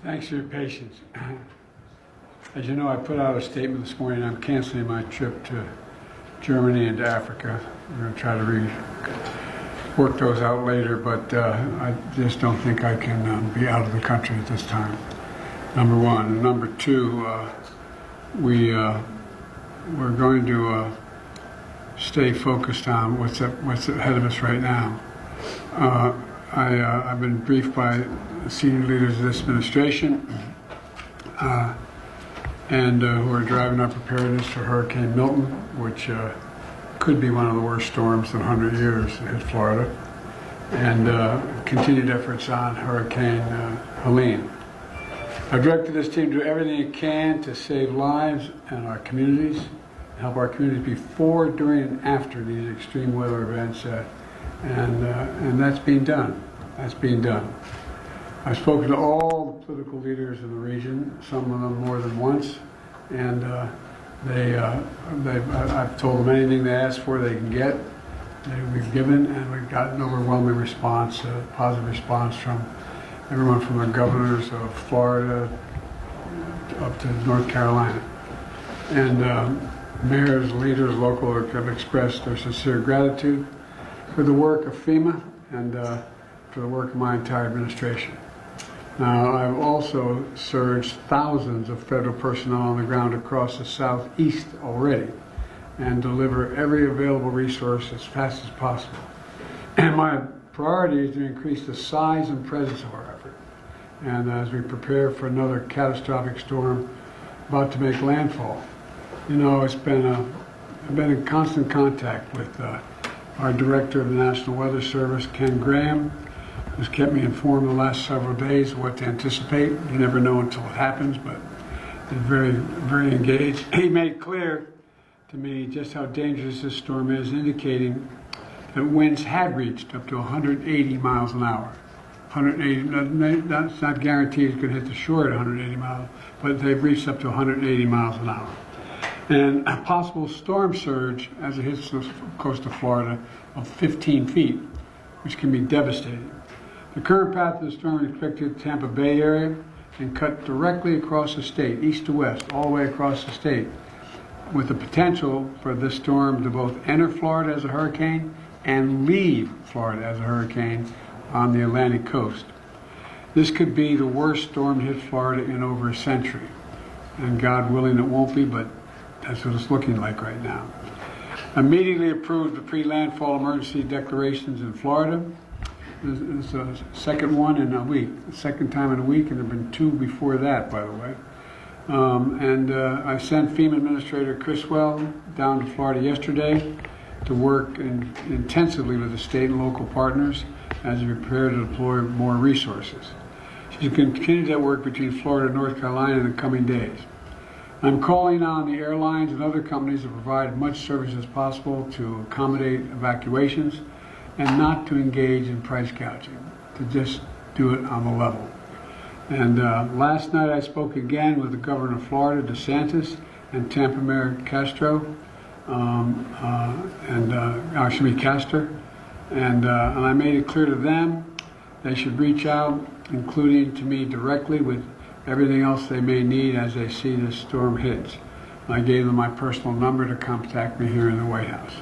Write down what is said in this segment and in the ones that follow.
Thanks for your patience. As you know, I put out a statement this morning. I'm canceling my trip to Germany and to Africa. We're going to try to work those out later, but I just don't think I can be out of the country at this time. Number one. And number two, we're going to stay focused on what's ahead of us right now. I've been briefed by senior leaders of this administration and who are driving up preparedness for Hurricane Milton, which could be one of the worst storms in 100 years to hit Florida, and continued efforts on Hurricane Helene. I've directed this team to do everything it can to save lives in our communities, help our communities before, during, and after these extreme weather events, and that's being done. That's being done. I've spoken to all the political leaders in the region, some of them more than once, and I've told them anything they ask for they can get. We've given, and we've gotten overwhelming response, positive response from everyone from the governors of Florida up to North Carolina. And mayors, leaders, local have expressed their sincere gratitude for the work of FEMA and for the work of my entire administration. Now, I've also surged thousands of federal personnel on the ground across the southeast already and deliver every available resource as fast as possible. And my priority is to increase the size and presence of our effort. And as we prepare for another catastrophic storm about to make landfall, you know, I've been in constant contact with our director of the National Weather Service, Ken Graham, who's kept me informed the last several days of what to anticipate. You never know until it happens, but he's very, very engaged. He made clear to me just how dangerous this storm is, indicating that winds had reached up to 180 miles an hour. 180, that's not guaranteed it's going to hit the shore at 180 miles, but they've reached up to 180 miles an hour. And a possible storm surge as it hits the coast of Florida of 15 feet, which can be devastating. The current path of the storm is expected to Tampa Bay area and cut directly across the state, east to west, all the way across the state, with the potential for this storm to both enter Florida as a hurricane and leave Florida as a hurricane on the Atlantic coast. This could be the worst storm to hit Florida in over a century. And God willing, it won't be, but that's what it's looking like right now. Immediately approved the pre-landfall emergency declarations in Florida. This is the second one in a week, the second time in a week, and there have been two before that, by the way. I sent FEMA Administrator Criswell down to Florida yesterday to work intensively with the state and local partners as we prepare to deploy more resources. She's going to continue that work between Florida and North Carolina in the coming days. I'm calling on the airlines and other companies to provide as much service as possible to accommodate evacuations and not to engage in price gouging, to just do it on the level. And last night I spoke again with the governor of Florida, DeSantis, and Tampa Mayor Castro, Castor, and I made it clear to them they should reach out, including to me directly, with everything else they may need as they see this storm hits. I gave them my personal number to contact me here in the White House.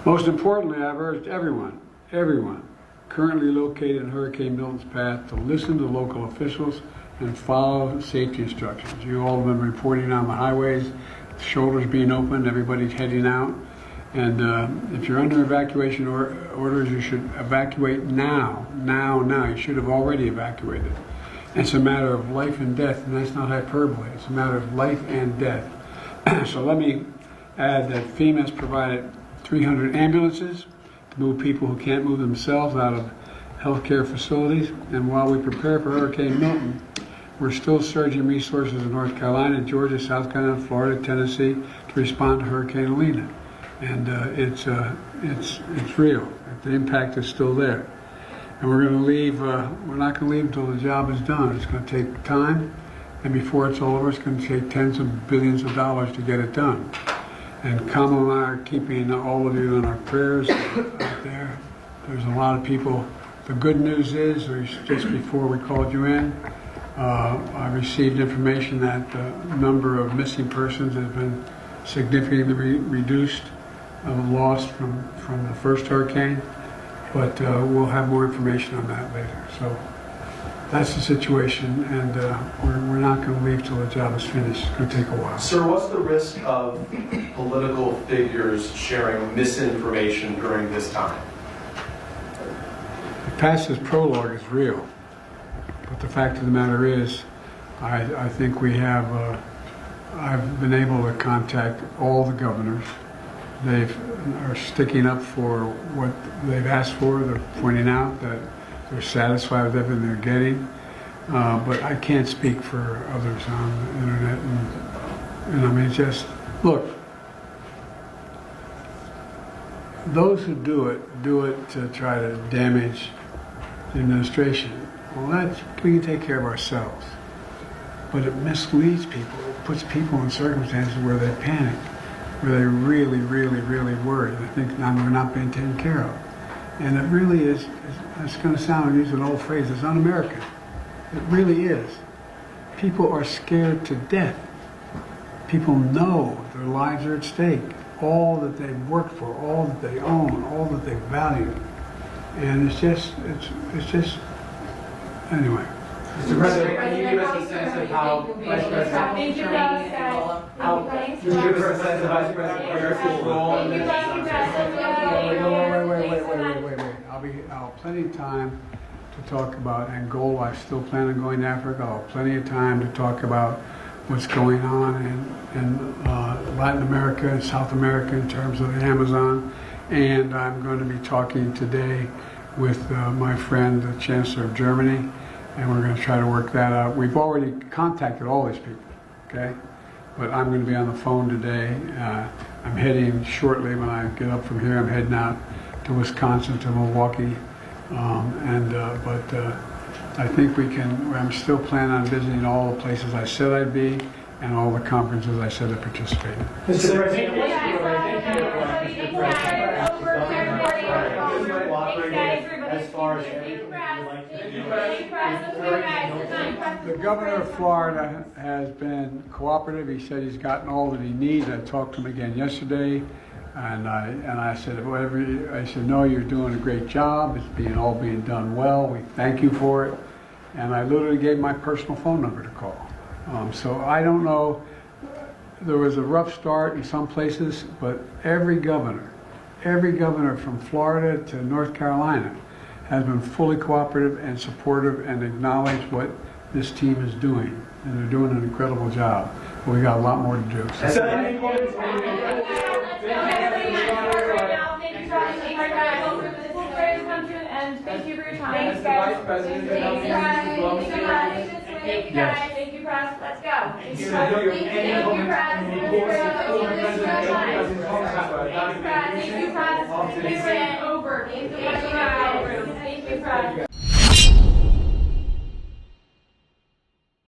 Most importantly, I've urged everyone currently located in Hurricane Milton's path to listen to local officials and follow safety instructions. You all have been reporting on the highways, shoulders being opened, everybody's heading out. And if you're under evacuation orders, you should evacuate now. You should have already evacuated. It's a matter of life and death, and that's not hyperbole. It's a matter of life and death. So let me add that FEMA has provided 300 ambulances to move people who can't move themselves out of healthcare facilities. And while we prepare for Hurricane Milton, we're still surging resources in North Carolina, Georgia, South Carolina, Florida, Tennessee to respond to Hurricane Helene. And it's real. The impact is still there. And we're going to leave. We're not going to leave until the job is done. It's going to take time, and before it's all over, it's going to take tens of billions of dollars to get it done. And Kamala and I are keeping all of you in our prayers out there. There's a lot of people. The good news is, just before we called you in, I received information that the number of missing persons has been significantly reduced, lost from the first hurricane, but we'll have more information on that later. So that's the situation, and we're not going to leave till the job is finished. It's going to take a while. Sir, what's the risk of political figures sharing misinformation during this time? The past's prologue is real, but the fact of the matter is, I think we have, I've been able to contact all the governors. They are sticking up for what they've asked for. They're pointing out that they're satisfied with everything they're getting, but I can't speak for others on the internet. And I mean, just look. Those who do it to try to damage the administration. Well, we can take care of ourselves. But it misleads people. It puts people in circumstances where they panic, where they really, really, really worry. They think we're not being taken care of. And it really is, it's going to sound, I'll use an old phrase, it's un-American. It really is. People are scared to death. People know their lives are at stake. All that they've worked for, all that they own, all that they value. And it's just, anyway. Mr. President, can you give us a sense of how Vice President can you give us a sense of Vice President Harris's role in this? Wait. I'll have plenty of time to talk about Angola. I still plan on going to Africa. I'll have plenty of time to talk about what's going on in Latin America and South America in terms of the Amazon. And I'm going to be talking today with my friend, the Chancellor of Germany, and we're going to try to work that out. We've already contacted all these people, okay? But I'm going to be on the phone today. I'm heading shortly when I get up from here. I'm heading out to Wisconsin, to Milwaukee, but I think we can. I'm still planning on visiting all the places I said I'd be and all the conferences I said I'd participate in. Mr. President, as far as everything you'd like to do. The governor of Florida has been cooperative. He said he's gotten all that he needs. I talked to him again yesterday, and I said, I said, no, you're doing a great job. It's all being done well. We thank you for it. And I literally gave my personal phone number to call. So I don't know. There was a rough start in some places, but every governor from Florida to North Carolina has been fully cooperative and supportive and acknowledged what this team is doing. And they're doing an incredible job. But we got a lot more to do. Thank you for your time. Thanks, guys. Thank you, guys. Thank you, press. Let's go. Thank you, press. Thank you, press. Thank you, press. Over. Thank you, guys. Thank you, press.